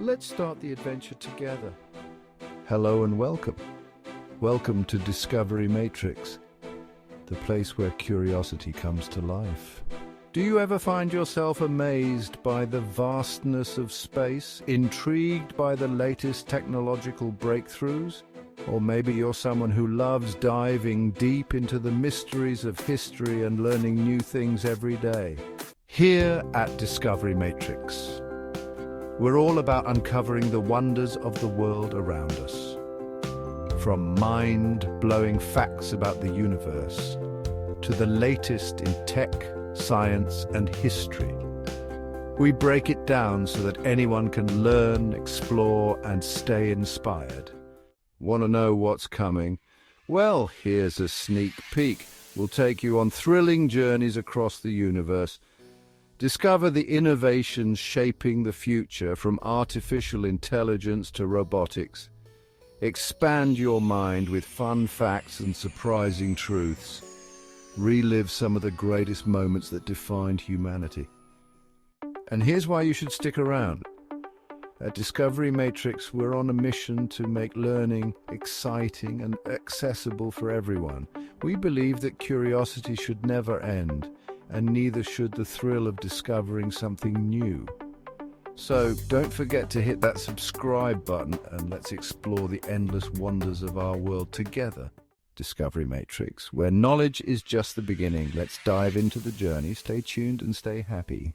Let's start the adventure together. Hello and welcome. Welcome to Discovery Matrix, the place where curiosity comes to life. Do you ever find yourself amazed by the vastness of space, intrigued by the latest technological breakthroughs? Or maybe you're someone who loves diving deep into the mysteries of history and learning new things every day. Here at Discovery Matrix, we're all about uncovering the wonders of the world around us. From mind-blowing facts about the universe to the latest in tech, science, and history. We break it down so that anyone can learn, explore, and stay inspired. Want to know what's coming? Well, here's a sneak peek. We'll take you on thrilling journeys across the universe. Discover the innovations shaping the future, from artificial intelligence to robotics. Expand your mind with fun facts and surprising truths. Relive some of the greatest moments that defined humanity. And here's why you should stick around. At Discovery Matrix, we're on a mission to make learning exciting and accessible for everyone. We believe that curiosity should never end, and neither should the thrill of discovering something new. So don't forget to hit that subscribe button and let's explore the endless wonders of our world together. Discovery Matrix, where knowledge is just the beginning. Let's dive into the journey. Stay tuned and stay happy.